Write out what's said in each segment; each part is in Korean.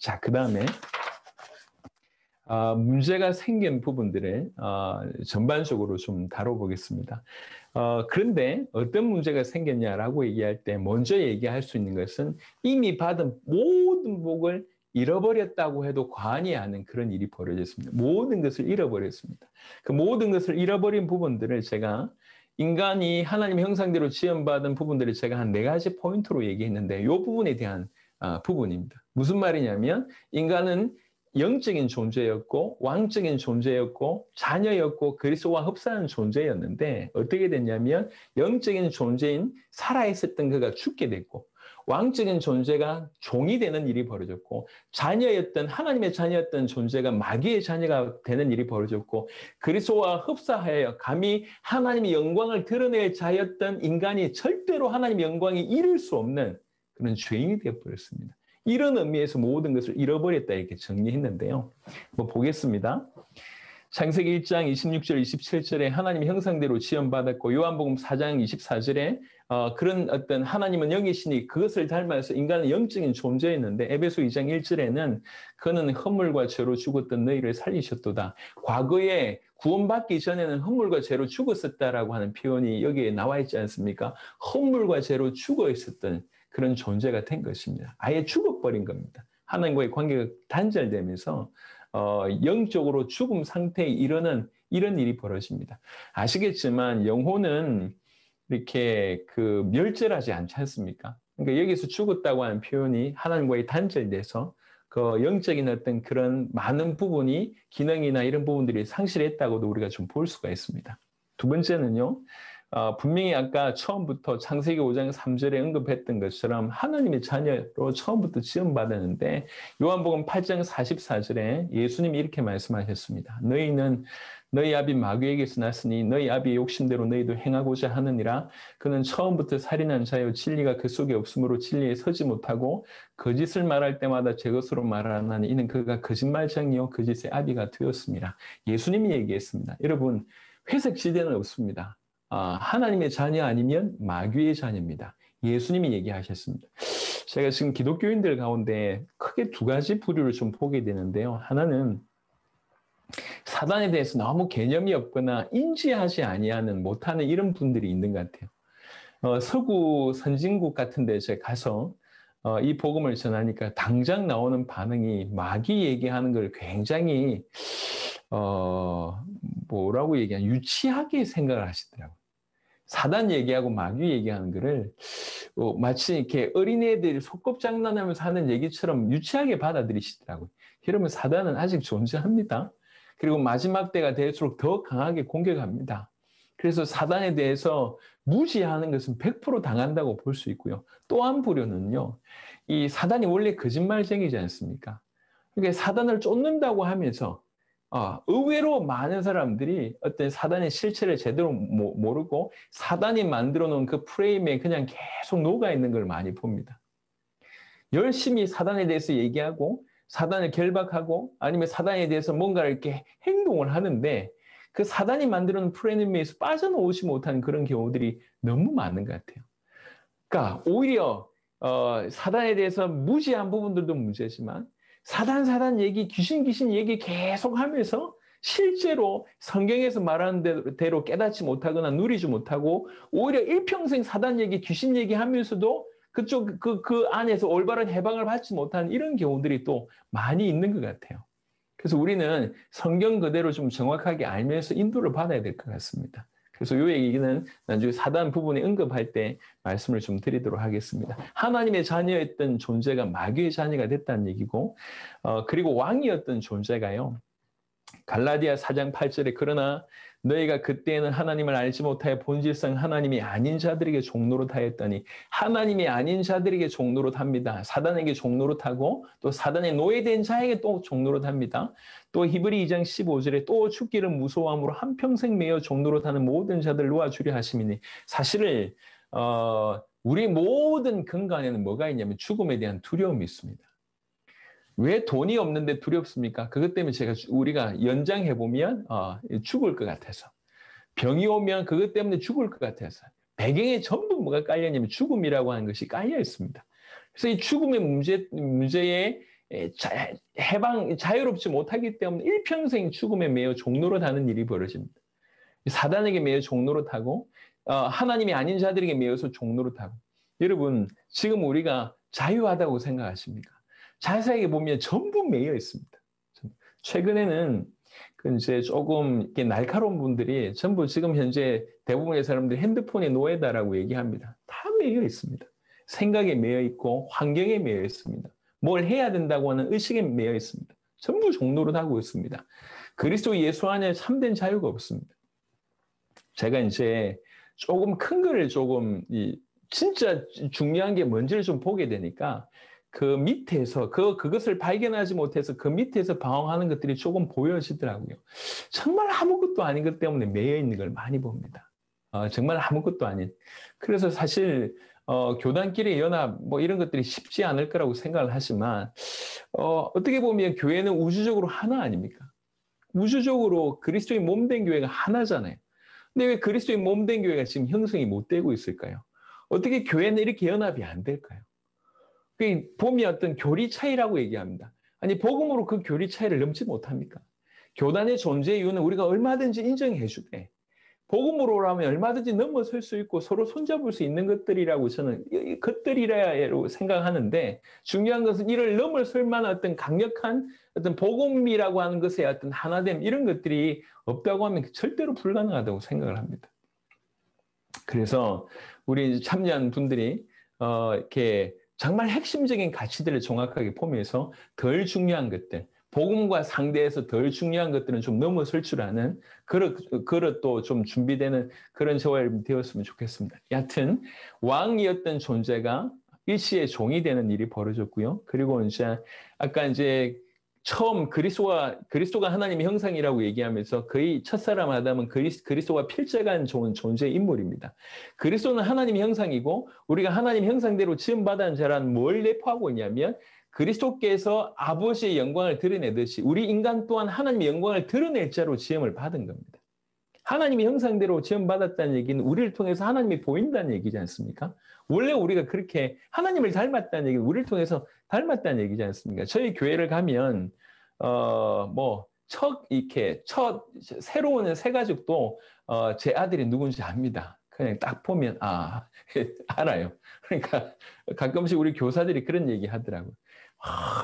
자, 그 다음에 문제가 생긴 부분들을 전반적으로 좀 다뤄보겠습니다. 그런데 어떤 문제가 생겼냐라고 얘기할 때 먼저 얘기할 수 있는 것은 이미 받은 모든 복을 잃어버렸다고 해도 과언이 아닌 그런 일이 벌어졌습니다. 모든 것을 잃어버렸습니다. 그 모든 것을 잃어버린 부분들을 제가 인간이 하나님의 형상대로 지음받은 부분들을 제가 한 4가지 포인트로 얘기했는데 이 부분에 대한 부분입니다. 무슨 말이냐면 인간은 영적인 존재였고 왕적인 존재였고 자녀였고 그리스도와 흡사한 존재였는데 어떻게 됐냐면 영적인 존재인 살아있었던 그가 죽게 됐고 왕적인 존재가 종이 되는 일이 벌어졌고 자녀였던 하나님의 자녀였던 존재가 마귀의 자녀가 되는 일이 벌어졌고 그리스도와 흡사하여 감히 하나님의 영광을 드러낼 자였던 인간이 절대로 하나님의 영광에 이를 수 없는 그런 죄인이 되어버렸습니다. 이런 의미에서 모든 것을 잃어버렸다 이렇게 정리했는데요. 보겠습니다. 창세기 1장 26절 27절에 하나님의 형상대로 지음받았고 요한복음 4장 24절에 그런 어떤 하나님은 영이시니 그것을 닮아서 인간은 영적인 존재였는데 에베소 2장 1절에는 그는 허물과 죄로 죽었던 너희를 살리셨도다. 과거에 구원받기 전에는 허물과 죄로 죽었었다라고 하는 표현이 여기에 나와 있지 않습니까? 허물과 죄로 죽어 있었던 그런 존재가 된 것입니다. 아예 죽어버린 겁니다. 하나님과의 관계가 단절되면서 영적으로 죽음 상태에 이르는 이런 일이 벌어집니다. 아시겠지만 영혼은 이렇게 멸절하지 않지 않습니까? 그러니까 여기서 죽었다고 하는 표현이 하나님과의 단절돼서 그 영적인 어떤 그런 많은 부분이 기능이나 이런 부분들이 상실했다고도 우리가 좀 볼 수가 있습니다. 두 번째는요. 분명히 아까 처음부터 창세기 5장 3절에 언급했던 것처럼 하나님의 자녀로 처음부터 지음받았는데 요한복음 8장 44절에 예수님이 이렇게 말씀하셨습니다. 너희는 너희 아비 마귀에게서 났으니 너희 아비의 욕심대로 너희도 행하고자 하느니라. 그는 처음부터 살인한 자요 진리가 그 속에 없으므로 진리에 서지 못하고 거짓을 말할 때마다 제 것으로 말하나니 이는 그가 거짓말장이요 거짓의 아비가 되었습니다. 예수님이 얘기했습니다. 여러분 회색 지대는 없습니다. 하나님의 자녀 아니면 마귀의 자녀입니다. 예수님이 얘기하셨습니다. 제가 지금 기독교인들 가운데 크게 2가지 부류를 좀 보게 되는데요. 하나는 사단에 대해서 너무 개념이 없거나 인지하지 아니하는 못하는 이런 분들이 있는 것 같아요. 서구 선진국 같은 데 제가 가서 이 복음을 전하니까 당장 나오는 반응이 마귀 얘기하는 걸 굉장히 뭐라고 얘기하냐 유치하게 생각을 하시더라고요. 사단 얘기하고 마귀 얘기하는 거를 마치 이렇게 어린애들이 소꿉장난하면서 하는 얘기처럼 유치하게 받아들이시더라고요. 여러분 사단은 아직 존재합니다. 그리고 마지막 때가 될수록 더 강하게 공격합니다. 그래서 사단에 대해서 무시하는 것은 100% 당한다고 볼 수 있고요. 또 한 부류는요. 이 사단이 원래 거짓말쟁이지 않습니까? 그러니까 사단을 쫓는다고 하면서 의외로 많은 사람들이 어떤 사단의 실체를 제대로 모르고 사단이 만들어 놓은 그 프레임에 그냥 계속 녹아 있는 걸 많이 봅니다. 열심히 사단에 대해서 얘기하고 사단을 결박하고 아니면 사단에 대해서 뭔가 이렇게 행동을 하는데 그 사단이 만들어 놓은 프레임에서 빠져나오지 못하는 그런 경우들이 너무 많은 것 같아요. 그러니까 오히려 사단에 대해서 무지한 부분들도 문제지만 사단 얘기, 귀신 얘기 계속 하면서 실제로 성경에서 말하는 대로 깨닫지 못하거나 누리지 못하고 오히려 일평생 사단 얘기, 귀신 얘기 하면서도 그쪽 그 안에서 올바른 해방을 받지 못하는 이런 경우들이 또 많이 있는 것 같아요. 그래서 우리는 성경 그대로 좀 정확하게 알면서 인도를 받아야 될 것 같습니다. 그래서 이 얘기는 나중에 사단 부분에 언급할 때 말씀을 좀 드리도록 하겠습니다. 하나님의 자녀였던 존재가 마귀의 자녀가 됐다는 얘기고, 그리고 왕이었던 존재가요. 갈라디아 4장 8절에 그러나 너희가 그때에는 하나님을 알지 못하여 본질상 하나님이 아닌 자들에게 종노릇하였더니 하나님이 아닌 자들에게 종노릇합니다. 사단에게 종노릇하고 또 사단의 노예된 자에게 또 종노릇합니다. 또 히브리 2장 15절에 또 죽기를 무서워함으로 한평생 매여 종노릇하는 모든 자들 놓아주려 하심이니 사실은 우리 모든 근간에는 뭐가 있냐면 죽음에 대한 두려움이 있습니다. 왜 돈이 없는데 두렵습니까? 그것 때문에 우리가 연장해보면, 죽을 것 같아서. 병이 오면 그것 때문에 죽을 것 같아서. 배경에 전부 뭐가 깔려있냐면 죽음이라고 하는 것이 깔려 있습니다. 그래서 이 죽음의 문제에 자유롭지 못하기 때문에 일평생 죽음에 매여 종노릇하는 일이 벌어집니다. 사단에게 매여 종노릇하고 하나님이 아닌 자들에게 매여서 종노릇하고. 여러분, 지금 우리가 자유하다고 생각하십니까? 자세하게 보면 전부 매여 있습니다. 최근에는 이제 조금 이렇게 날카로운 분들이 전부 지금 현재 대부분의 사람들이 핸드폰의 노예다라고 얘기합니다. 다 매여 있습니다. 생각에 매여 있고 환경에 매여 있습니다. 뭘 해야 된다고 하는 의식에 매여 있습니다. 전부 종노릇하고 있습니다. 그리스도 예수 안에 참된 자유가 없습니다. 제가 이제 조금 큰 거를 진짜 중요한 게 뭔지를 좀 보게 되니까 그 밑에서 그것을 발견하지 못해서 그 밑에서 방황하는 것들이 조금 보여지더라고요. 정말 아무것도 아닌 것 때문에 매여 있는 걸 많이 봅니다. 정말 아무것도 아닌. 그래서 사실 교단끼리 연합 뭐 이런 것들이 쉽지 않을 거라고 생각을 하지만 어떻게 보면 교회는 우주적으로 하나 아닙니까? 우주적으로 그리스도의 몸된 교회가 하나잖아요. 근데 왜 그리스도의 몸된 교회가 지금 형성이 못 되고 있을까요? 어떻게 교회는 이렇게 연합이 안 될까요? 보면 어떤 교리 차이라고 얘기합니다. 아니 복음으로 그 교리 차이를 넘지 못합니까? 교단의 존재 이유는 우리가 얼마든지 인정해 주되 복음으로라면 얼마든지 넘어설 수 있고 서로 손잡을 수 있는 것들이라고 저는 것들이라고 생각하는데 중요한 것은 이를 넘어설 만한 어떤 강력한 어떤 복음이라고 하는 것의 어떤 하나됨 이런 것들이 없다고 하면 절대로 불가능하다고 생각을 합니다. 그래서 우리 참여한 분들이 이렇게 정말 핵심적인 가치들을 정확하게 보면서 덜 중요한 것들, 복음과 상대해서 덜 중요한 것들은 좀 넘어설 줄 아는 그릇도 좀 준비되는 그런 저와 되었으면 좋겠습니다. 여하튼 왕이었던 존재가 일시에 종이 되는 일이 벌어졌고요. 그리고 이제 아까 이제 처음 그리스도가 하나님의 형상이라고 얘기하면서 거의 첫사람 아담은 그리스도가 필적한 좋은 존재 인물입니다. 그리스도는 하나님의 형상이고 우리가 하나님의 형상대로 지음받은 자란 뭘 내포하고 있냐면 그리스도께서 아버지의 영광을 드러내듯이 우리 인간 또한 하나님의 영광을 드러낼 자로 지음을 받은 겁니다. 하나님의 형상대로 지음받았다는 얘기는 우리를 통해서 하나님이 보인다는 얘기지 않습니까? 원래 우리가 그렇게 하나님을 닮았다는 얘기는 우리를 통해서 닮았다는 얘기지 않습니까? 저희 교회를 가면 새로운 새 가족도 제 아들이 누군지 압니다. 그냥 딱 보면 알아요. 그러니까 가끔씩 우리 교사들이 그런 얘기 하더라고요.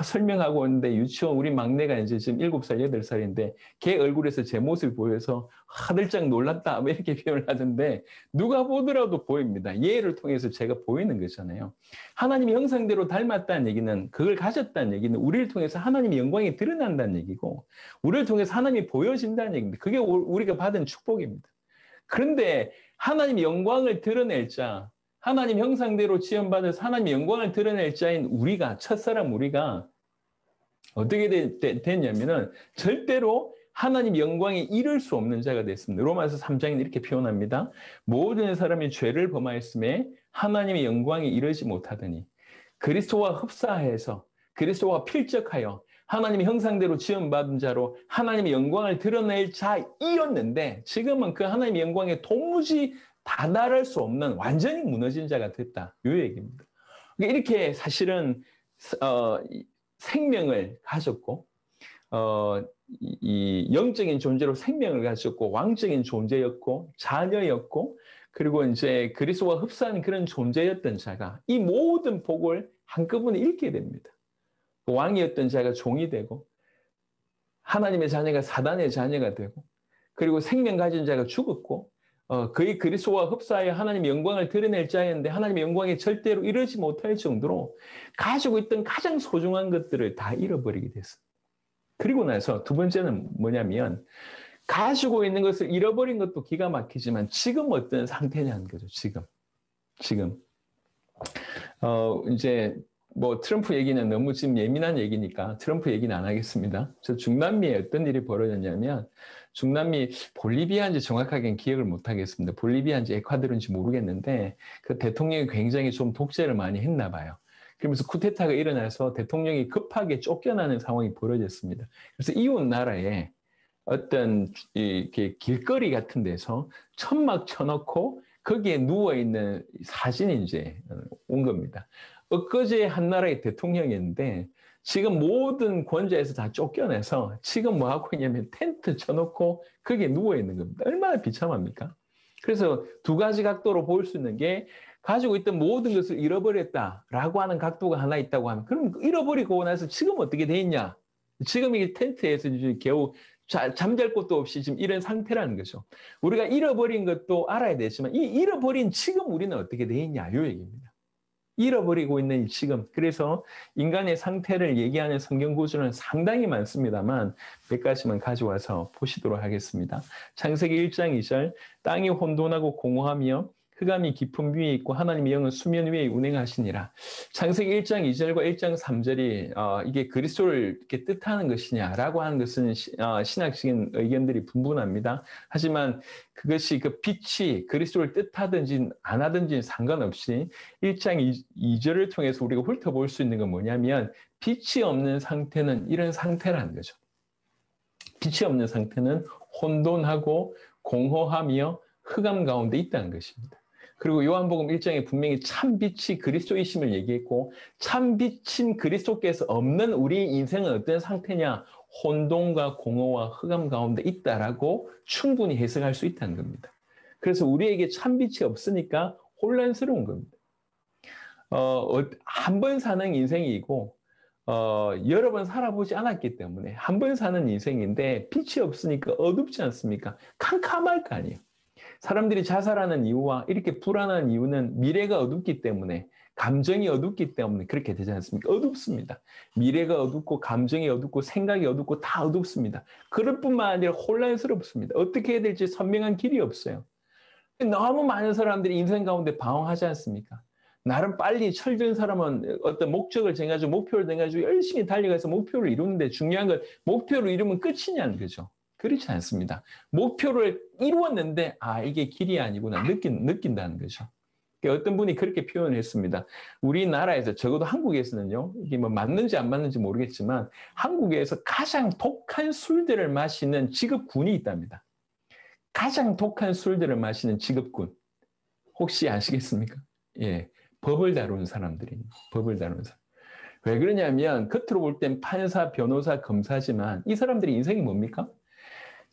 설명하고 있는데 유치원 우리 막내가 이제 지금 7살, 8살인데 걔 얼굴에서 제 모습이 보여서 하들짝 놀랐다 뭐 이렇게 표현을 하던데 누가 보더라도 보입니다. 예를 통해서 제가 보이는 거잖아요. 하나님의 형상대로 닮았다는 얘기는 그걸 가졌다는 얘기는 우리를 통해서 하나님의 영광이 드러난다는 얘기고 우리를 통해서 하나님이 보여진다는 얘기입니다. 그게 우리가 받은 축복입니다. 그런데 하나님의 영광을 드러낼 자 하나님 형상대로 지음받아서 하나님의 영광을 드러낼 자인 우리가 첫사람 우리가 어떻게 됐냐면은 절대로 하나님 영광에 이를 수 없는 자가 됐습니다. 로마서 3장에 이렇게 표현합니다. 모든 사람이 죄를 범하였음에 하나님의 영광에 이르지 못하더니 그리스도와 흡사해서 그리스도와 필적하여 하나님의 형상대로 지음받은 자로 하나님의 영광을 드러낼 자이었는데 지금은 그 하나님의 영광에 도무지 다달할 수 없는 완전히 무너진 자가 됐다. 이 얘기입니다. 이렇게 사실은 생명을 가졌고 이 영적인 존재로 생명을 가졌고 왕적인 존재였고 자녀였고 그리고 이제 그리스도와 흡사한 그런 존재였던 자가 이 모든 복을 한꺼번에 잃게 됩니다. 왕이었던 자가 종이 되고 하나님의 자녀가 사단의 자녀가 되고 그리고 생명 가진 자가 죽었고 그의 그리스도와 흡사하여 하나님의 영광을 드러낼 자였는데 하나님의 영광에 절대로 이르지 못할 정도로 가지고 있던 가장 소중한 것들을 다 잃어버리게 됐어요. 그리고 나서 두 번째는 뭐냐면 가지고 있는 것을 잃어버린 것도 기가 막히지만 지금 어떤 상태냐는 거죠. 지금 이제 뭐 트럼프 얘기는 너무 지금 예민한 얘기니까 트럼프 얘기는 안 하겠습니다. 저 중남미에 어떤 일이 벌어졌냐면 중남미 볼리비아인지 정확하게는 기억을 못 하겠습니다. 볼리비아인지 에콰도르인지 모르겠는데 그 대통령이 굉장히 좀 독재를 많이 했나 봐요. 그러면서 쿠데타가 일어나서 대통령이 급하게 쫓겨나는 상황이 벌어졌습니다. 그래서 이웃 나라에 어떤 이렇게 길거리 같은 데서 천막 쳐놓고 거기에 누워있는 사진이 이제 온 겁니다. 엊그제 한 나라의 대통령이었는데 지금 모든 권좌에서 다 쫓겨내서 지금 뭐 하고 있냐면 텐트 쳐놓고 거기에 누워 있는 겁니다. 얼마나 비참합니까? 그래서 두 가지 각도로 볼 수 있는 게 가지고 있던 모든 것을 잃어버렸다라고 하는 각도가 하나 있다고 하면 그럼 잃어버리고 나서 지금 어떻게 돼 있냐? 지금 이 텐트에서 이제 겨우 잠잘 곳도 없이 지금 이런 상태라는 거죠. 우리가 잃어버린 것도 알아야 되지만 이 잃어버린 지금 우리는 어떻게 돼 있냐? 이 얘기입니다. 잃어버리고 있는 지금. 그래서 인간의 상태를 얘기하는 성경 구절은 상당히 많습니다만 몇 가지만 가져와서 보시도록 하겠습니다. 창세기 1장 2절 땅이 혼돈하고 공허하며 흑암이 깊은 위에 있고 하나님의 영은 수면 위에 운행하시니라. 창세기 1장 2절과 1장 3절이 이게 그리스도를 이렇게 뜻하는 것이냐라고 하는 것은 신학적인 의견들이 분분합니다. 하지만 그것이 그 빛이 그리스도를 뜻하든지 안 하든지 상관없이 1장 2절을 통해서 우리가 훑어볼 수 있는 건 뭐냐면 빛이 없는 상태는 이런 상태라는 거죠. 빛이 없는 상태는 혼돈하고 공허하며 흑암 가운데 있다는 것입니다. 그리고 요한복음 1장에 분명히 참빛이 그리스도이심을 얘기했고 참빛인 그리스도께서 없는 우리 인생은 어떤 상태냐? 혼돈과 공허와 흑암 가운데 있다라고 충분히 해석할 수 있다는 겁니다. 그래서 우리에게 참빛이 없으니까 혼란스러운 겁니다. 한 번 사는 인생이고 여러 번 살아보지 않았기 때문에 한 번 사는 인생인데 빛이 없으니까 어둡지 않습니까? 캄캄할 거 아니에요. 사람들이 자살하는 이유와 이렇게 불안한 이유는 미래가 어둡기 때문에 감정이 어둡기 때문에 그렇게 되지 않습니까? 어둡습니다. 미래가 어둡고 감정이 어둡고 생각이 어둡고 다 어둡습니다. 그럴 뿐만 아니라 혼란스럽습니다. 어떻게 해야 될지 선명한 길이 없어요. 너무 많은 사람들이 인생 가운데 방황하지 않습니까? 나름 빨리 철든 사람은 어떤 목적을 정해가지고 목표를 정해가지고 열심히 달려가서 목표를 이루는데 중요한 건 목표를 이루면 끝이냐는 거죠. 그렇지 않습니다. 목표를 이루었는데 이게 길이 아니구나 느낀다는 거죠. 어떤 분이 그렇게 표현을 했습니다. 우리나라에서 적어도 한국에서는요. 이게 뭐 맞는지 안 맞는지 모르겠지만 한국에서 가장 독한 술들을 마시는 직업군이 있답니다. 가장 독한 술들을 마시는 직업군. 혹시 아시겠습니까? 예, 법을 다루는 사람들입니다. 법을 다루는 사람. 왜 그러냐면 겉으로 볼 땐 판사, 변호사, 검사지만 이 사람들이 인생이 뭡니까?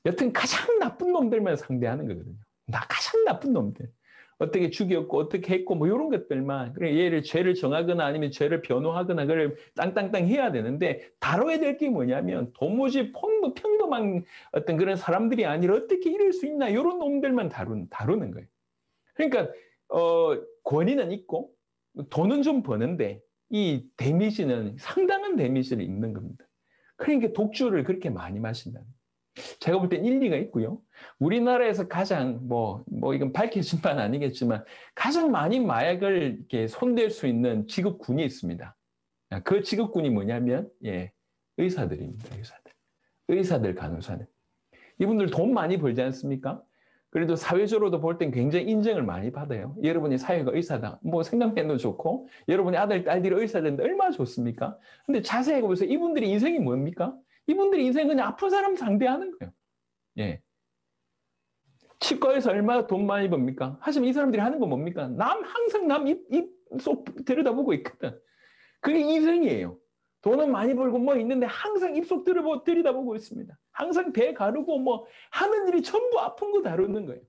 여튼 가장 나쁜 놈들만 상대하는 거거든요. 가장 나쁜 놈들. 어떻게 죽였고 어떻게 했고 뭐 이런 것들만 그래 얘를 죄를 정하거나 아니면 죄를 변호하거나 그걸 땅땅땅 해야 되는데 다뤄야 될 게 뭐냐면 도무지 평범한 어떤 그런 사람들이 아니라 어떻게 이럴 수 있나 이런 놈들만 다루는 거예요. 그러니까 권위는 있고 돈은 좀 버는데 이 데미지는 상당한 데미지를 입는 겁니다. 그러니까 독주를 그렇게 많이 마신다는 거예요. 제가 볼 땐 일리가 있고요. 우리나라에서 가장 이건 밝혀진 바는 아니겠지만 가장 많이 마약을 이렇게 손댈 수 있는 직업군이 있습니다. 그 직업군이 뭐냐면 의사들입니다. 의사들, 간호사들. 이분들 돈 많이 벌지 않습니까? 그래도 사회적으로도 볼 땐 굉장히 인정을 많이 받아요. 여러분이 사회가 의사다. 생명면도 좋고 여러분의 아들, 딸들이 의사인데 얼마나 좋습니까? 근데 자세히 보세요. 이분들이 인생이 뭡니까? 이분들이 인생 그냥 아픈 사람 상대하는 거예요. 예. 치과에서 얼마나 돈 많이 법니까? 하지만 이 사람들이 하는 건 뭡니까? 항상 남 입 속 들여다보고 있거든. 그게 인생이에요. 돈은 많이 벌고 있는데 항상 입속 들여다보고 있습니다. 항상 배 가르고 하는 일이 전부 아픈 거 다루는 거예요.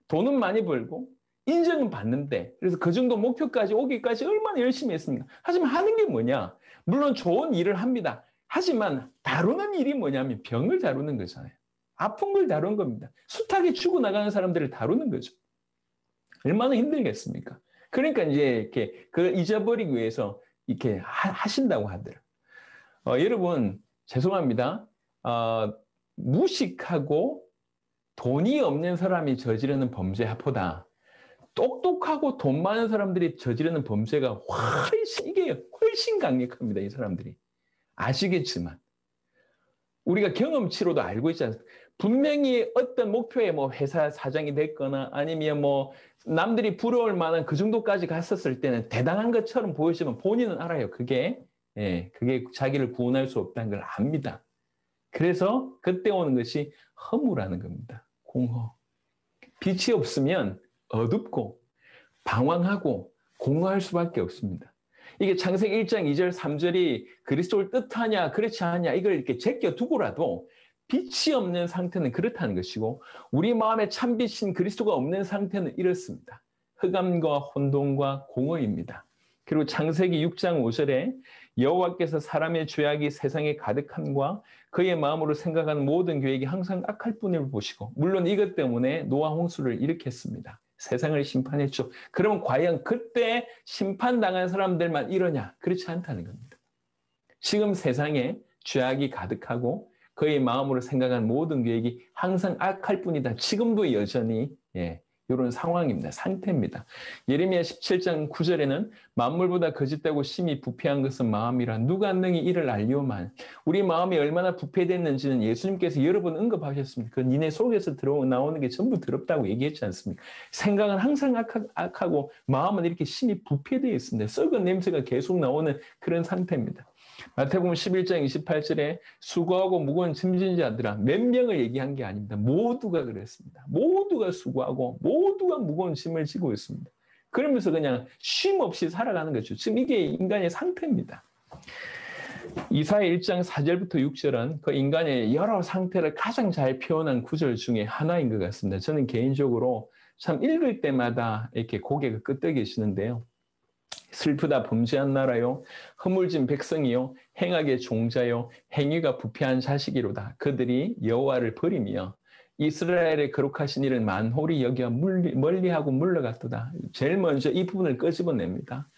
돈은 많이 벌고 인정은 받는데 그래서 그 정도 목표까지 오기까지 얼마나 열심히 했습니까? 하지만 하는 게 뭐냐? 물론 좋은 일을 합니다. 하지만 다루는 일이 뭐냐면 병을 다루는 거잖아요. 아픈 걸 다루는 겁니다. 숱하게 죽어나가는 사람들을 다루는 거죠. 얼마나 힘들겠습니까? 그러니까 이제 이렇게 그걸 잊어버리기 위해서 이렇게 하신다고 하더라고요. 여러분, 죄송합니다. 무식하고 돈이 없는 사람이 저지르는 범죄보다 똑똑하고 돈 많은 사람들이 저지르는 범죄가 훨씬 강력합니다. 이 사람들이. 아시겠지만 우리가 경험치로도 알고 있지 않습니까? 분명히 어떤 목표에 회사 사장이 됐거나 아니면 남들이 부러울 만한 그 정도까지 갔었을 때는 대단한 것처럼 보이지만 본인은 알아요. 그게 자기를 구원할 수 없다는 걸 압니다. 그래서 그때 오는 것이 허무라는 겁니다. 공허. 빛이 없으면 어둡고 방황하고 공허할 수밖에 없습니다. 이게 창세기 1장 2절 3절이 그리스도를 뜻하냐 그렇지 않냐 이걸 이렇게 제껴두고라도 빛이 없는 상태는 그렇다는 것이고 우리 마음에 참빛인 그리스도가 없는 상태는 이렇습니다. 흑암과 혼돈과 공허입니다. 그리고 창세기 6장 5절에 여호와께서 사람의 죄악이 세상에 가득함과 그의 마음으로 생각하는 모든 계획이 항상 악할 뿐을 보시고 물론 이것 때문에 노아 홍수를 일으켰습니다. 세상을 심판했죠. 그러면 과연 그때 심판당한 사람들만 이러냐? 그렇지 않다는 겁니다. 지금 세상에 죄악이 가득하고 그의 마음으로 생각하는 모든 계획이 항상 악할 뿐이다. 지금도 여전히 이런 상황입니다. 상태입니다. 예레미야 17장 9절에는 만물보다 거짓되고 심히 부패한 것은 마음이라 누가 능히 이를 알리오만. 우리 마음이 얼마나 부패됐는지는 예수님께서 여러 번 언급하셨습니다. 그 니네 속에서 나오는 게 전부 더럽다고 얘기했지 않습니까? 생각은 항상 악하고 마음은 이렇게 심히 부패되어 있습니다. 썩은 냄새가 계속 나오는 그런 상태입니다. 마태복음 11장 28절에 수고하고 무거운 짐진 자들아 몇 명을 얘기한 게 아닙니다. 모두가 그랬습니다. 모두가 수고하고 모두가 무거운 짐을 지고 있습니다. 그러면서 그냥 쉼 없이 살아가는 거죠. 지금 이게 인간의 상태입니다. 이사야 1장 4절부터 6절은 그 인간의 여러 상태를 가장 잘 표현한 구절 중에 하나인 것 같습니다. 저는 개인적으로 참 읽을 때마다 이렇게 고개가 끄덕여지는데요. 슬프다 범죄한 나라요 허물진 백성이요 행악의 종자요 행위가 부패한 자식이로다. 그들이 여호와를 버리며 이스라엘의 거룩하신 이를 만홀히 여겨 멀리하고 물러갔도다. 제일 먼저 이 부분을 끄집어냅니다.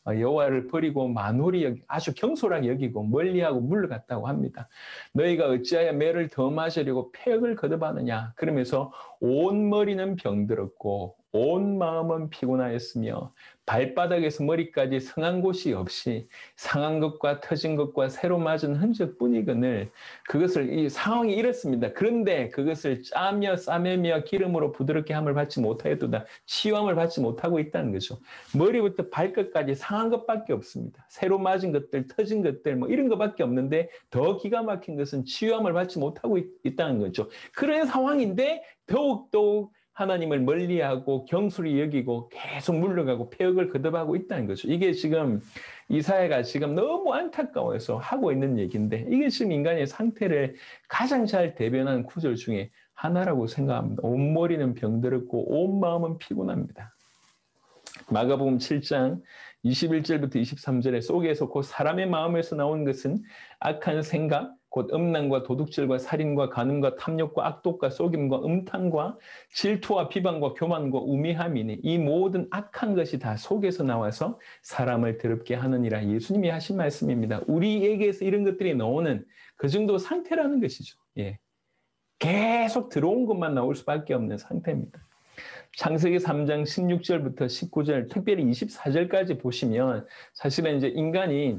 여호와를 버리고 만홀히 여기 아주 경솔하게 여기고 멀리하고 물러갔다고 합니다. 너희가 어찌하여 매를 더 맞으려고 폐역을 거듭하느냐. 그러면서 온 머리는 병들었고 온 마음은 피곤하였으며 발바닥에서 머리까지 성한 곳이 없이 상한 것과 터진 것과 새로 맞은 흔적뿐이거늘 그것을 이 상황이 이렇습니다. 그런데 그것을 짜며 싸매며 기름으로 부드럽게 함을 받지 못하였도다. 치유함을 받지 못하고 있다는 거죠. 머리부터 발끝까지 상한 것밖에 없습니다. 새로 맞은 것들, 터진 것들 뭐 이런 것밖에 없는데 더 기가 막힌 것은 치유함을 받지 못하고 있다는 거죠. 그런 상황인데 더욱더욱 하나님을 멀리하고 경솔히 여기고 계속 물러가고 폐역을 거듭하고 있다는 거죠. 이게 지금 이사야가 지금 너무 안타까워서 하고 있는 얘기인데 이게 지금 인간의 상태를 가장 잘 대변하는 구절 중에 하나라고 생각합니다. 온 머리는 병들었고 온 마음은 피곤합니다. 마가복음 7장 21절부터 23절에 속에서 곧 사람의 마음에서 나온 것은 악한 생각, 곧 음란과 도둑질과 살인과 간음과 탐욕과 악독과 속임과 음탕과 질투와 비방과 교만과 우매함이니 이 모든 악한 것이 다 속에서 나와서 사람을 더럽게 하느니라. 예수님이 하신 말씀입니다. 우리에게서 이런 것들이 나오는 그 정도 상태라는 것이죠. 계속 들어온 것만 나올 수밖에 없는 상태입니다. 창세기 3장 16절부터 19절, 특별히 24절까지 보시면 사실은 이제 인간이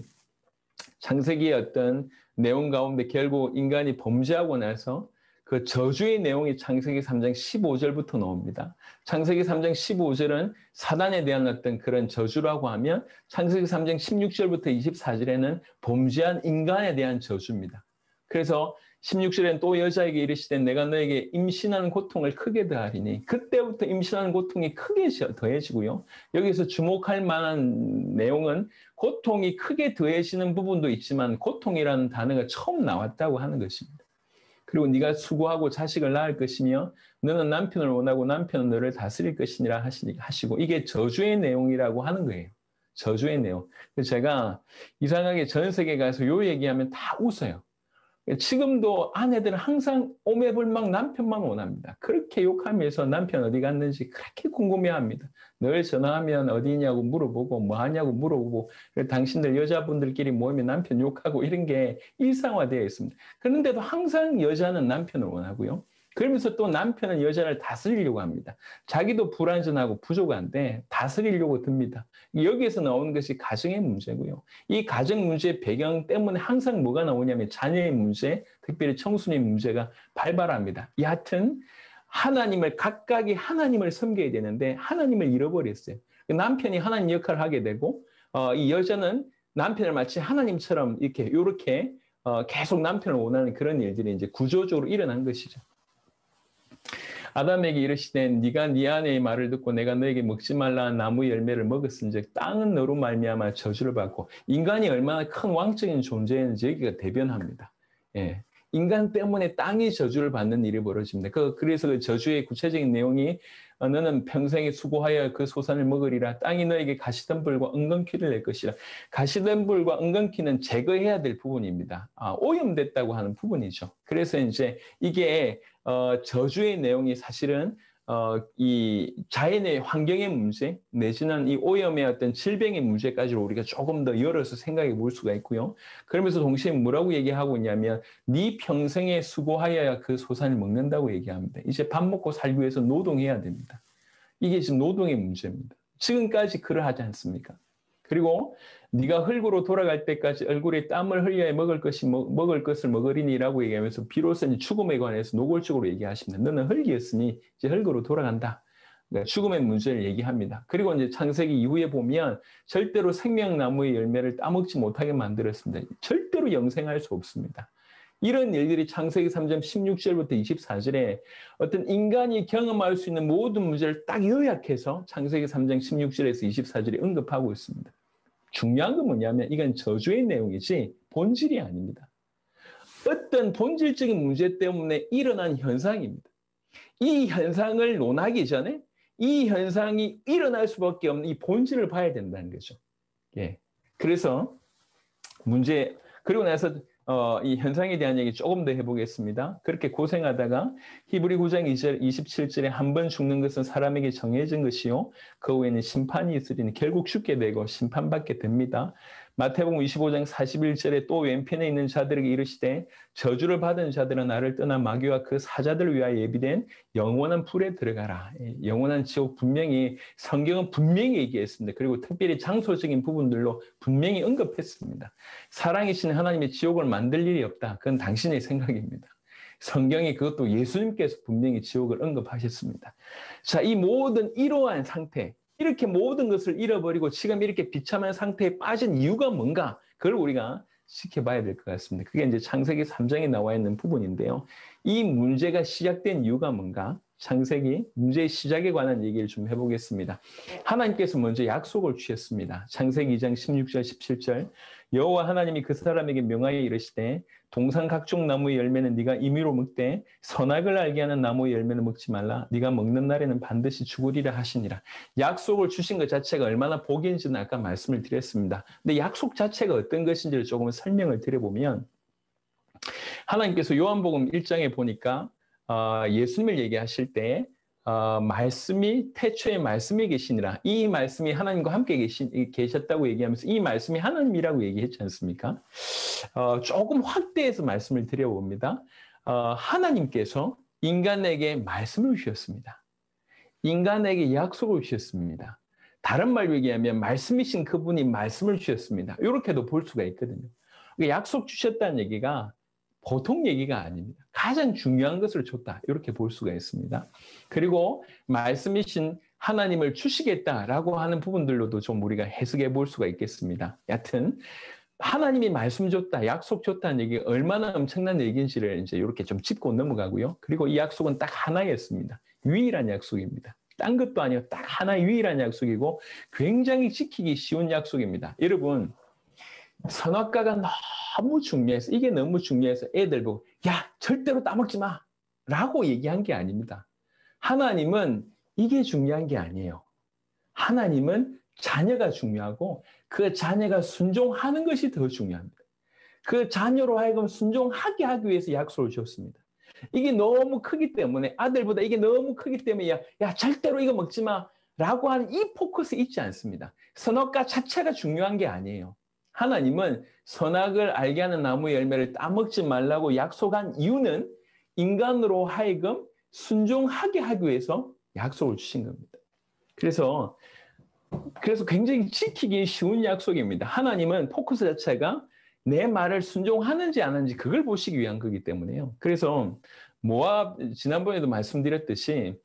창세기의 어떤 내용 가운데 결국 인간이 범죄하고 나서 그 저주의 내용이 창세기 3장 15절부터 나옵니다. 창세기 3장 15절은 사단에 대한 어떤 그런 저주라고 하면 창세기 3장 16절부터 24절에는 범죄한 인간에 대한 저주입니다. 그래서 16절에는 또 여자에게 이르시되 내가 너에게 임신하는 고통을 크게 더하리니 그때부터 임신하는 고통이 크게 더해지고요. 여기서 주목할 만한 내용은 고통이 크게 더해지는 부분도 있지만 고통이라는 단어가 처음 나왔다고 하는 것입니다. 그리고 네가 수고하고 자식을 낳을 것이며 너는 남편을 원하고 남편은 너를 다스릴 것이니라 하시고 이게 저주의 내용이라고 하는 거예요. 저주의 내용. 제가 이상하게 전 세계에 가서 요 얘기하면 다 웃어요. 지금도 아내들은 항상 오매불망 남편만 원합니다. 그렇게 욕하면서 남편 어디 갔는지 그렇게 궁금해합니다. 늘 전화하면 어디냐고 물어보고 뭐 하냐고 물어보고 당신들 여자분들끼리 모이면 남편 욕하고 이런 게 일상화되어 있습니다. 그런데도 항상 여자는 남편을 원하고요. 그러면서 또 남편은 여자를 다스리려고 합니다. 자기도 불완전하고 부족한데 다스리려고 듭니다. 여기에서 나오는 것이 가정의 문제고요. 이 가정 문제의 배경 때문에 항상 뭐가 나오냐면 자녀의 문제, 특별히 청소년의 문제가 발발합니다. 여하튼 하나님을 각각이 하나님을 섬겨야 되는데 하나님을 잃어버렸어요. 남편이 하나님 역할을 하게 되고 이 여자는 남편을 마치 하나님처럼 이렇게 계속 남편을 원하는 그런 일들이 이제 구조적으로 일어난 것이죠. 아담에게 이르시되 네가 네 아내의 말을 듣고 내가 너에게 먹지 말라 한 나무 열매를 먹었은즉 땅은 너로 말미암아 저주를 받고 인간이 얼마나 큰 왕적인 존재인지 여기가 대변합니다. 예. 인간 때문에 땅이 저주를 받는 일이 벌어집니다. 그래서 그 저주의 구체적인 내용이 너는 평생에 수고하여 그 소산을 먹으리라. 땅이 너에게 가시덤불과 은근키를 낼 것이라. 가시덤불과 은근키는 제거해야 될 부분입니다. 오염됐다고 하는 부분이죠. 그래서 이제 이게 저주의 내용이 사실은 이 자연의 환경의 문제 내지는 이 오염의 어떤 질병의 문제까지 우리가 조금 더 열어서 생각해 볼 수가 있고요. 그러면서 동시에 뭐라고 얘기하고 있냐면 네 평생에 수고하여야 그 소산을 먹는다고 얘기합니다. 이제 밥 먹고 살기 위해서 노동해야 됩니다. 이게 지금 노동의 문제입니다. 지금까지 그러하지 않습니까? 그리고 네가 흙으로 돌아갈 때까지 얼굴에 땀을 흘려야 먹을 것을 먹으리니라고 얘기하면서 비로소 이제 죽음에 관해서 노골적으로 얘기하십니다. 너는 흙이었으니 이제 흙으로 돌아간다. 그러니까 죽음의 문제를 얘기합니다. 그리고 이제 창세기 이후에 보면 절대로 생명나무의 열매를 따먹지 못하게 만들었습니다. 절대로 영생할 수 없습니다. 이런 일들이 창세기 3장 16절부터 24절에 어떤 인간이 경험할 수 있는 모든 문제를 딱 요약해서 창세기 3장 16절에서 24절에 언급하고 있습니다. 중요한 건 뭐냐면 이건 저주의 내용이지 본질이 아닙니다. 어떤 본질적인 문제 때문에 일어난 현상입니다. 이 현상을 논하기 전에 이 현상이 일어날 수밖에 없는 이 본질을 봐야 된다는 거죠. 예. 그래서 그리고 나서 이 현상에 대한 얘기 조금 더 해보겠습니다. 그렇게 고생하다가 히브리 9장 2절 27절에 한 번 죽는 것은 사람에게 정해진 것이요 그 후에는 심판이 있으리니 결국 죽게 되고 심판받게 됩니다. 마태복음 25장 41절에 또 왼편에 있는 자들에게 이르시되 저주를 받은 자들은 나를 떠나 마귀와 그 사자들을 위하여 예비된 영원한 불에 들어가라. 영원한 지옥 분명히 성경은 분명히 얘기했습니다. 그리고 특별히 장소적인 부분들로 분명히 언급했습니다. 살아계신 하나님의 지옥을 만들 일이 없다. 그건 당신의 생각입니다. 성경이 그것도 예수님께서 분명히 지옥을 언급하셨습니다. 자, 이 모든 이러한 상태, 이렇게 모든 것을 잃어버리고 지금 이렇게 비참한 상태에 빠진 이유가 뭔가? 그걸 우리가 지켜봐야 될 것 같습니다. 그게 이제 창세기 3장에 나와 있는 부분인데요. 이 문제가 시작된 이유가 뭔가? 창세기 문제의 시작에 관한 얘기를 좀 해보겠습니다. 하나님께서 먼저 약속을 주셨습니다. 창세기 2장 16절 17절 여호와 하나님이 그 사람에게 명하여 이르시되 동산 각종 나무의 열매는 네가 임의로 먹되 선악을 알게 하는 나무의 열매는 먹지 말라. 네가 먹는 날에는 반드시 죽으리라 하시니라. 약속을 주신 것 자체가 얼마나 복인지는 아까 말씀을 드렸습니다. 근데 약속 자체가 어떤 것인지를 조금 설명을 드려보면 하나님께서 요한복음 1장에 보니까 예수님을 얘기하실 때 말씀이 태초에 말씀이 계시니라. 이 말씀이 하나님과 함께 계셨다고 얘기하면서 이 말씀이 하나님이라고 얘기했지 않습니까? 조금 확대해서 말씀을 드려봅니다. 하나님께서 인간에게 말씀을 주셨습니다. 인간에게 약속을 주셨습니다. 다른 말로 얘기하면 말씀이신 그분이 말씀을 주셨습니다. 이렇게도 볼 수가 있거든요. 약속 주셨다는 얘기가 보통 얘기가 아닙니다. 가장 중요한 것을 줬다. 이렇게 볼 수가 있습니다. 그리고 말씀이신 하나님을 주시겠다라고 하는 부분들로도 좀 우리가 해석해 볼 수가 있겠습니다. 여하튼 하나님이 말씀 줬다, 약속 줬다는 얘기가 얼마나 엄청난 얘기인지를 이제 이렇게 좀 짚고 넘어가고요. 그리고 이 약속은 딱 하나였습니다. 유일한 약속입니다. 딴 것도 아니고 딱 하나의 유일한 약속이고 굉장히 지키기 쉬운 약속입니다. 여러분, 선악과가 너무 중요해서 이게 너무 중요해서 애들 보고 야 절대로 따먹지 마 라고 얘기한 게 아닙니다. 하나님은 이게 중요한 게 아니에요. 하나님은 자녀가 중요하고 그 자녀가 순종하는 것이 더 중요합니다. 그 자녀로 하여금 순종하게 하기 위해서 약속을 줬습니다. 이게 너무 크기 때문에 아들보다 이게 너무 크기 때문에 야 절대로 이거 먹지 마 라고 하는 이 포커스 있지 않습니다. 선악과 자체가 중요한 게 아니에요. 하나님은 선악을 알게 하는 나무의 열매를 따먹지 말라고 약속한 이유는 인간으로 하여금 순종하게 하기 위해서 약속을 주신 겁니다. 그래서 굉장히 지키기 쉬운 약속입니다. 하나님은 포커스 자체가 내 말을 순종하는지 안 하는지 그걸 보시기 위한 거기 때문에요. 그래서 모압 지난번에도 말씀드렸듯이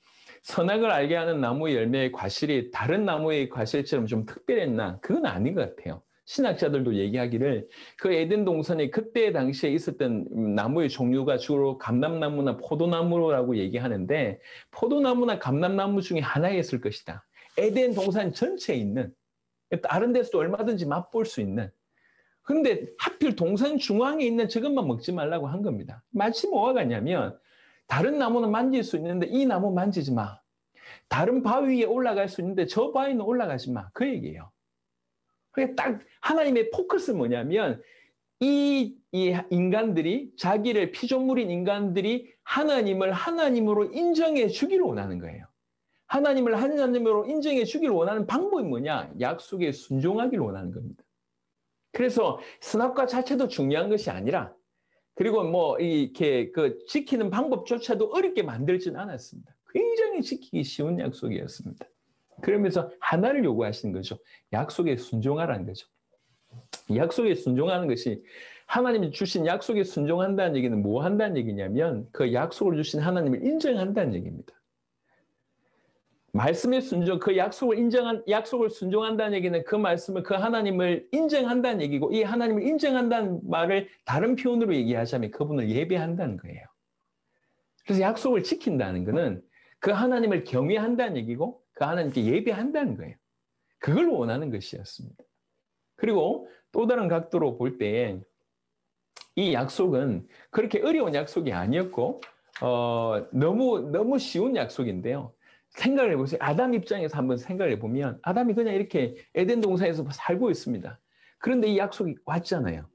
선악을 알게 하는 나무의 열매의 과실이 다른 나무의 과실처럼 좀 특별했나? 그건 아닌 것 같아요. 신학자들도 얘기하기를 그 에덴 동산에 그때 당시에 있었던 나무의 종류가 주로 감람나무나 포도나무라고 얘기하는데 포도나무나 감람나무 중에 하나였을 것이다. 에덴 동산 전체에 있는 다른 데서도 얼마든지 맛볼 수 있는 그런데 하필 동산 중앙에 있는 저것만 먹지 말라고 한 겁니다. 마치 뭐가 같냐면 다른 나무는 만질 수 있는데 이 나무 만지지 마. 다른 바위 위에 올라갈 수 있는데 저 바위는 올라가지 마. 그 얘기예요. 그게 딱 하나님의 포커스는 뭐냐면 이 인간들이 자기를 피조물인 인간들이 하나님을 하나님으로 인정해 주기를 원하는 거예요. 하나님을 하나님으로 인정해 주기를 원하는 방법이 뭐냐? 약속에 순종하기를 원하는 겁니다. 그래서 선악과 자체도 중요한 것이 아니라 그리고 뭐 이렇게 그 지키는 방법조차도 어렵게 만들지는 않았습니다. 굉장히 지키기 쉬운 약속이었습니다. 그러면서 하나를 요구하시는 거죠. 약속에 순종하라는 거죠. 약속에 순종하는 것이 하나님이 주신 약속에 순종한다는 얘기는 뭐 한다는 얘기냐면 그 약속을 주신 하나님을 인정한다는 얘기입니다. 말씀의 순종, 그 약속을 순종한다는 얘기는 그 말씀을, 그 하나님을 인정한다는 얘기고, 이 하나님을 인정한다는 말을 다른 표현으로 얘기하자면 그분을 예배한다는 거예요. 그래서 약속을 지킨다는 것은 그 하나님을 경외한다는 얘기고, 그 하나님께 예배한다는 거예요. 그걸 원하는 것이었습니다. 그리고 또 다른 각도로 볼 때, 이 약속은 그렇게 어려운 약속이 아니었고, 너무 쉬운 약속인데요. 생각을 해보세요. 아담 입장에서 한번 생각을 해보면 아담이 그냥 이렇게 에덴 동산에서 살고 있습니다. 그런데 이 약속이 왔잖아요.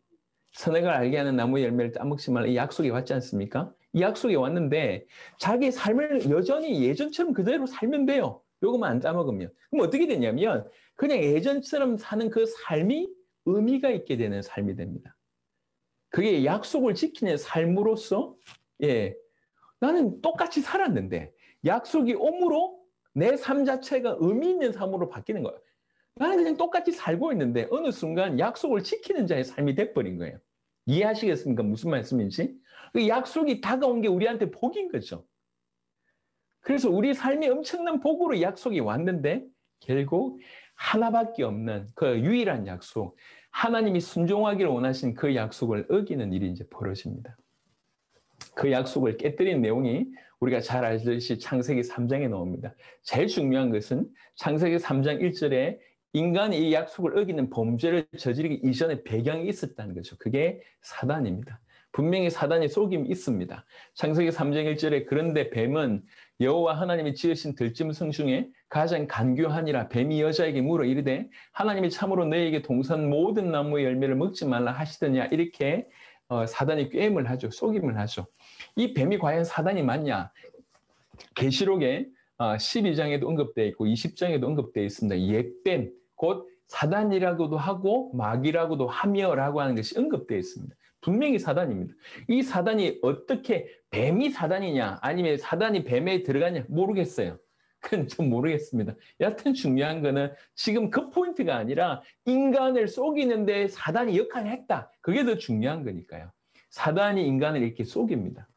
선악을 알게 하는 나무의 열매를 따먹지 말라. 이 약속이 왔지 않습니까? 이 약속이 왔는데 자기 삶을 여전히 예전처럼 그대로 살면 돼요. 요것만 안 따먹으면. 그럼 어떻게 되냐면 그냥 예전처럼 사는 그 삶이 의미가 있게 되는 삶이 됩니다. 그게 약속을 지키는 삶으로서 나는 똑같이 살았는데 약속이 옴으로 내 삶 자체가 의미 있는 삶으로 바뀌는 거예요. 나는 그냥 똑같이 살고 있는데 어느 순간 약속을 지키는 자의 삶이 돼버린 거예요. 이해하시겠습니까? 무슨 말씀인지? 그 약속이 다가온 게 우리한테 복인 거죠. 그래서 우리 삶이 엄청난 복으로 약속이 왔는데 결국 하나밖에 없는 그 유일한 약속, 하나님이 순종하기를 원하신 그 약속을 어기는 일이 이제 벌어집니다. 그 약속을 깨뜨린 내용이 우리가 잘 알듯이 창세기 3장에 나옵니다. 제일 중요한 것은 창세기 3장 1절에 인간이 이 약속을 어기는 범죄를 저지르기 이전에 배경이 있었다는 거죠. 그게 사단입니다. 분명히 사단의 속임이 있습니다. 창세기 3장 1절에 그런데 뱀은 여호와 하나님이 지으신 들짐승 중에 가장 간교하니라. 뱀이 여자에게 물어 이르되 하나님이 참으로 너에게 동산 모든 나무의 열매를 먹지 말라 하시더냐. 이렇게 사단이 꾀임을 하죠. 속임을 하죠. 이 뱀이 과연 사단이 맞냐? 계시록에 12장에도 언급되어 있고 20장에도 언급되어 있습니다. 옛뱀, 곧 사단이라고도 하고 마귀라고도 하며라고 하는 것이 언급되어 있습니다. 분명히 사단입니다. 이 사단이 어떻게 뱀이 사단이냐 아니면 사단이 뱀에 들어가냐 모르겠어요. 그건 좀 모르겠습니다. 여하튼 중요한 거는 지금 그 포인트가 아니라 인간을 속이는데 사단이 역할을 했다. 그게 더 중요한 거니까요. 사단이 인간을 이렇게 속입니다.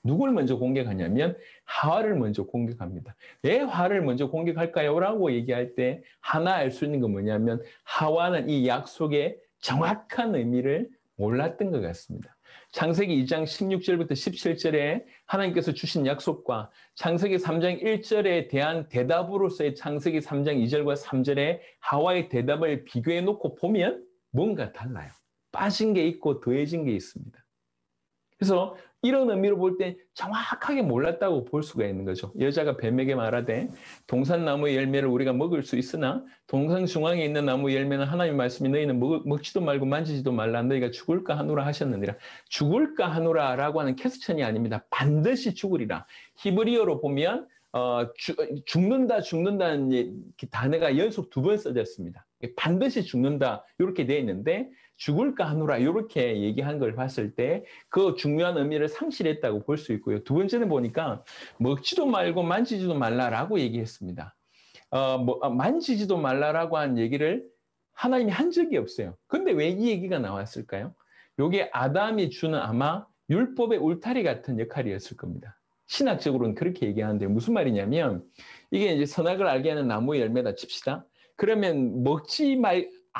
누굴 먼저 공격하냐면 하와를 먼저 공격합니다. 왜 하와를 먼저 공격할까요? 라고 얘기할 때 하나 알 수 있는 건 뭐냐면 하와는 이 약속의 정확한 의미를 몰랐던 것 같습니다. 창세기 2장 16절부터 17절에 하나님께서 주신 약속과 창세기 3장 1절에 대한 대답으로서의 창세기 3장 2절과 3절에 하와의 대답을 비교해 놓고 보면 뭔가 달라요. 빠진 게 있고 더해진 게 있습니다. 그래서 이런 의미로 볼 때 정확하게 몰랐다고 볼 수가 있는 거죠. 여자가 뱀에게 말하되 동산나무의 열매를 우리가 먹을 수 있으나 동산 중앙에 있는 나무 열매는 하나님의 말씀이 너희는 먹지도 말고 만지지도 말라 너희가 죽을까 하노라 하셨느니라. 죽을까 하노라라고 하는 퀘스천이 아닙니다. 반드시 죽으리라. 히브리어로 보면 죽는다는 단어가 연속 2번 써졌습니다. 반드시 죽는다 이렇게 되어 있는데 죽을까 하노라 이렇게 얘기한 걸 봤을 때 그 중요한 의미를 상실했다고 볼 수 있고요. 두 번째는 보니까 먹지도 말고 만지지도 말라라고 얘기했습니다. 만지지도 말라라고 한 얘기를 하나님이 한 적이 없어요. 근데 왜 이 얘기가 나왔을까요? 이게 아담이 주는 아마 율법의 울타리 같은 역할이었을 겁니다. 신학적으로는 그렇게 얘기하는데 무슨 말이냐면 이게 이제 선악을 알게 하는 나무의 열매다 칩시다. 그러면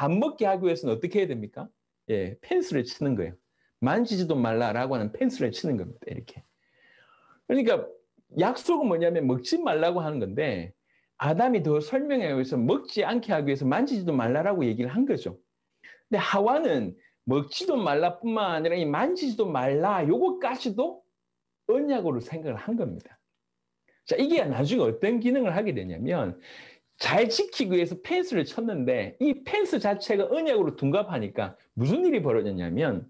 안 먹게 하기 위해서는 어떻게 해야 됩니까? 예, 펜스를 치는 거예요. 만지지도 말라라고 하는 펜스를 치는 겁니다. 이렇게. 그러니까 약속은 뭐냐면 먹지 말라고 하는 건데 아담이 더 설명하기 위해서 먹지 않게 하기 위해서 만지지도 말라라고 얘기를 한 거죠. 근데 하와는 먹지도 말라뿐만 아니라 이 만지지도 말라 요것까지도 언약으로 생각을 한 겁니다. 자, 이게 나중에 어떤 기능을 하게 되냐면 잘 지키기 위해서 펜스를 쳤는데 이 펜스 자체가 언약으로 둔갑하니까 무슨 일이 벌어졌냐면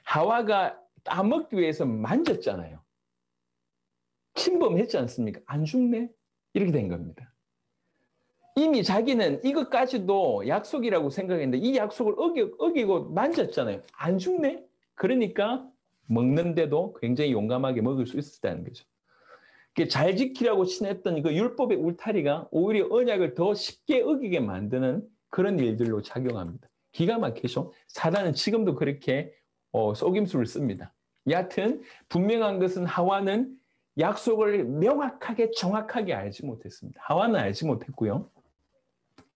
하와가 따먹기 위해서 만졌잖아요. 침범했지 않습니까? 안 죽네? 이렇게 된 겁니다. 이미 자기는 이것까지도 약속이라고 생각했는데 이 약속을 어기고 만졌잖아요. 안 죽네? 그러니까 먹는데도 굉장히 용감하게 먹을 수 있었다는 거죠. 잘 지키라고 친했던 그 율법의 울타리가 오히려 언약을 더 쉽게 어기게 만드는 그런 일들로 작용합니다. 기가 막히죠? 사단은 지금도 그렇게 속임수를 씁니다. 여하튼 분명한 것은 하와는 약속을 명확하게 정확하게 알지 못했습니다. 하와는 알지 못했고요.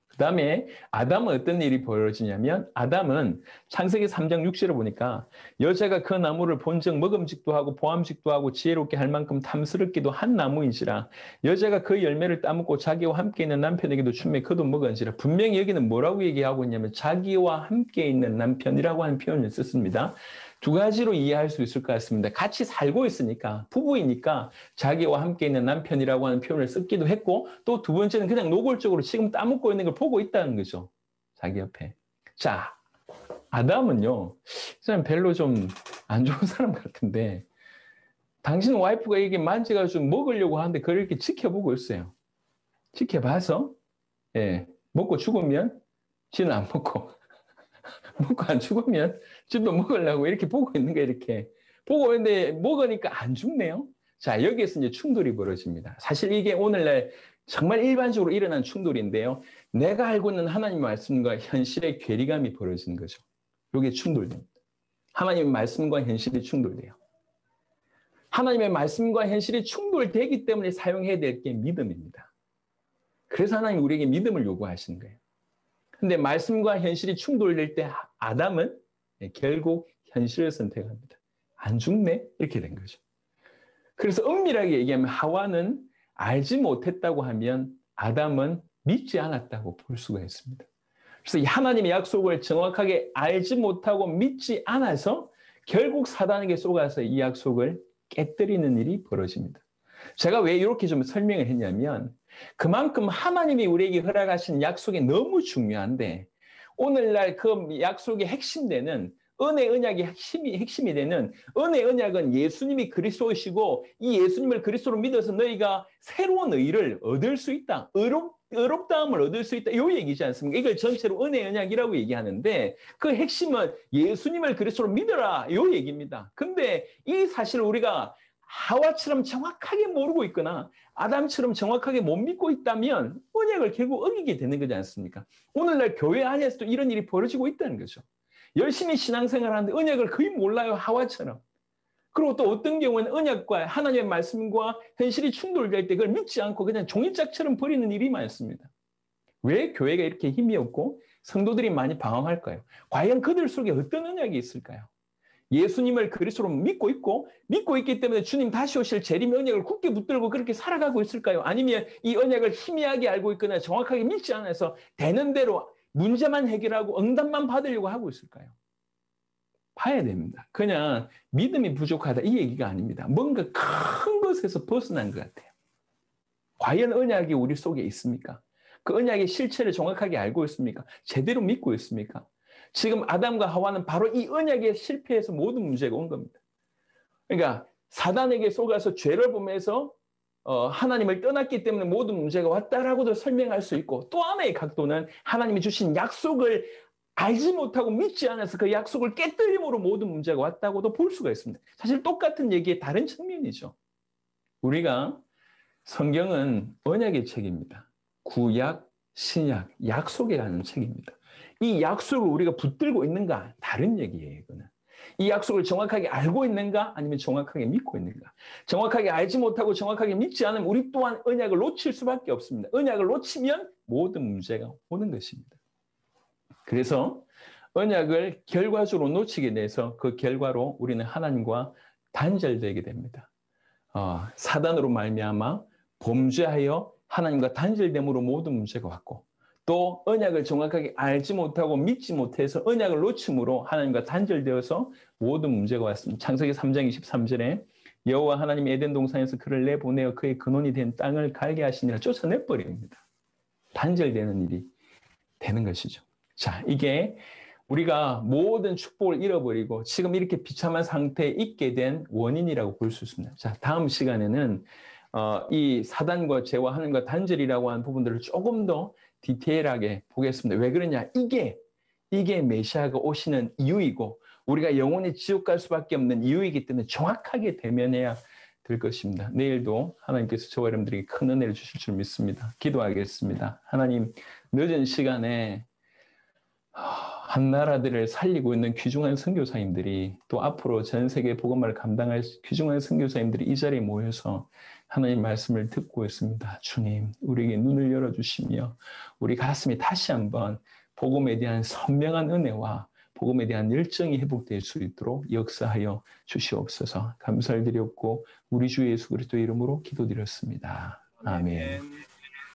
그 다음에 아담은 어떤 일이 벌어지냐면 아담은 창세기 3장 6절을 보니까 여자가 그 나무를 본즉 먹음직도 하고 보암직도 하고 지혜롭게 할 만큼 탐스럽기도 한 나무인지라 여자가 그 열매를 따먹고 자기와 함께 있는 남편에게도 주매 그도 먹은지라. 분명히 여기는 뭐라고 얘기하고 있냐면 자기와 함께 있는 남편이라고 하는 표현을 썼습니다. 두 가지로 이해할 수 있을 것 같습니다. 같이 살고 있으니까 부부이니까 자기와 함께 있는 남편이라고 하는 표현을 쓰기도 했고 또 두 번째는 그냥 노골적으로 지금 따먹고 있는 걸 보고 있다는 거죠. 자기 옆에. 자, 아담은요. 사람 별로 좀 안 좋은 사람 같은데 당신 와이프가 이게 만져가지고 먹으려고 하는데 그걸 이렇게 지켜보고 있어요. 지켜봐서 먹고 죽으면 지는 안 먹고 먹고 안 죽으면 지도 먹으려고 이렇게 보고 있는 거 이렇게 보고 있는데 먹으니까 안 죽네요. 자, 여기에서 이제 충돌이 벌어집니다. 사실 이게 오늘날 정말 일반적으로 일어난 충돌인데요. 내가 알고 있는 하나님의 말씀과 현실의 괴리감이 벌어지는 거죠. 이게 충돌됩니다. 하나님의 말씀과 현실이 충돌돼요. 하나님의 말씀과 현실이 충돌되기 때문에 사용해야 될 게 믿음입니다. 그래서 하나님 우리에게 믿음을 요구하시는 거예요. 근데 말씀과 현실이 충돌될 때 아담은 결국 현실을 선택합니다. 안 죽네? 이렇게 된 거죠. 그래서 엄밀하게 얘기하면 하와는 알지 못했다고 하면 아담은 믿지 않았다고 볼 수가 있습니다. 그래서 하나님의 약속을 정확하게 알지 못하고 믿지 않아서 결국 사단에게 속아서 이 약속을 깨뜨리는 일이 벌어집니다. 제가 왜 이렇게 좀 설명을 했냐면 그만큼 하나님이 우리에게 허락하신 약속이 너무 중요한데 오늘날 그 약속의 핵심되는 은혜 언약의 핵심이 되는 은혜 언약은 예수님이 그리스도이시고 이 예수님을 그리스도로 믿어서 너희가 새로운 의를 얻을 수 있다. 의롭다함을 얻을 수 있다. 이 얘기지 않습니까? 이걸 전체로 은혜 언약이라고 얘기하는데 그 핵심은 예수님을 그리스도로 믿어라. 이 얘기입니다. 근데 이 사실을 우리가 하와처럼 정확하게 모르고 있거나 아담처럼 정확하게 못 믿고 있다면 언약을 결국 어기게 되는 거지 않습니까? 오늘날 교회 안에서도 이런 일이 벌어지고 있다는 거죠. 열심히 신앙생활 하는데 언약을 거의 몰라요. 하와처럼. 그리고 또 어떤 경우는 언약과 하나님의 말씀과 현실이 충돌될 때 그걸 믿지 않고 그냥 종이짝처럼 버리는 일이 많습니다. 왜 교회가 이렇게 힘이 없고 성도들이 많이 방황할까요? 과연 그들 속에 어떤 언약이 있을까요? 예수님을 그리스도로 믿고 있고 믿고 있기 때문에 주님 다시 오실 재림의 언약을 굳게 붙들고 그렇게 살아가고 있을까요? 아니면 이 언약을 희미하게 알고 있거나 정확하게 믿지 않아서 되는 대로 문제만 해결하고 응답만 받으려고 하고 있을까요? 봐야 됩니다. 그냥 믿음이 부족하다 이 얘기가 아닙니다. 뭔가 큰 것에서 벗어난 것 같아요. 과연 언약이 우리 속에 있습니까? 그 언약의 실체를 정확하게 알고 있습니까? 제대로 믿고 있습니까? 지금 아담과 하와는 바로 이 언약에 실패해서 모든 문제가 온 겁니다. 그러니까 사단에게 속아서 죄를 보면서 하나님을 떠났기 때문에 모든 문제가 왔다라고도 설명할 수 있고 또 하나의 각도는 하나님이 주신 약속을 알지 못하고 믿지 않아서 그 약속을 깨뜨림으로 모든 문제가 왔다고도 볼 수가 있습니다. 사실 똑같은 얘기의 다른 측면이죠. 우리가 성경은 언약의 책입니다. 구약, 신약, 약속이라는 책입니다. 이 약속을 우리가 붙들고 있는가? 다른 얘기예요, 이거는. 이 약속을 정확하게 알고 있는가? 아니면 정확하게 믿고 있는가? 정확하게 알지 못하고 정확하게 믿지 않으면 우리 또한 언약을 놓칠 수밖에 없습니다. 언약을 놓치면 모든 문제가 오는 것입니다. 그래서 언약을 결과적으로 놓치게 돼서 그 결과로 우리는 하나님과 단절되게 됩니다. 사단으로 말미암아 범죄하여 하나님과 단절됨으로 모든 문제가 왔고 또 언약을 정확하게 알지 못하고 믿지 못해서 언약을 놓침으로 하나님과 단절되어서 모든 문제가 왔습니다. 창세기 3장 23절에 여호와 하나님이 에덴 동산에서 그를 내보내어 그의 근원이 된 땅을 갈게 하시니라 쫓아내버립니다. 단절되는 일이 되는 것이죠. 자, 이게 우리가 모든 축복을 잃어버리고 지금 이렇게 비참한 상태에 있게 된 원인이라고 볼 수 있습니다. 자, 다음 시간에는 이 사단과 죄와 하나님과 단절이라고 하는 부분들을 조금 더 디테일하게 보겠습니다. 왜 그러냐? 이게 메시아가 오시는 이유이고 우리가 영원히 지옥 갈 수밖에 없는 이유이기 때문에 정확하게 대면해야 될 것입니다. 내일도 하나님께서 저와 여러분들에게 큰 은혜를 주실 줄 믿습니다. 기도하겠습니다. 하나님, 늦은 시간에 한 나라들을 살리고 있는 귀중한 선교사님들이 또 앞으로 전 세계 복음화를 감당할 귀중한 선교사님들이 이 자리에 모여서 하나님 말씀을 듣고 있습니다. 주님, 우리에게 눈을 열어주시며 우리 가슴에 다시 한번 복음에 대한 선명한 은혜와 복음에 대한 열정이 회복될 수 있도록 역사하여 주시옵소서. 감사를 드렸고 우리 주 예수 그리스도의 이름으로 기도드렸습니다. 아멘.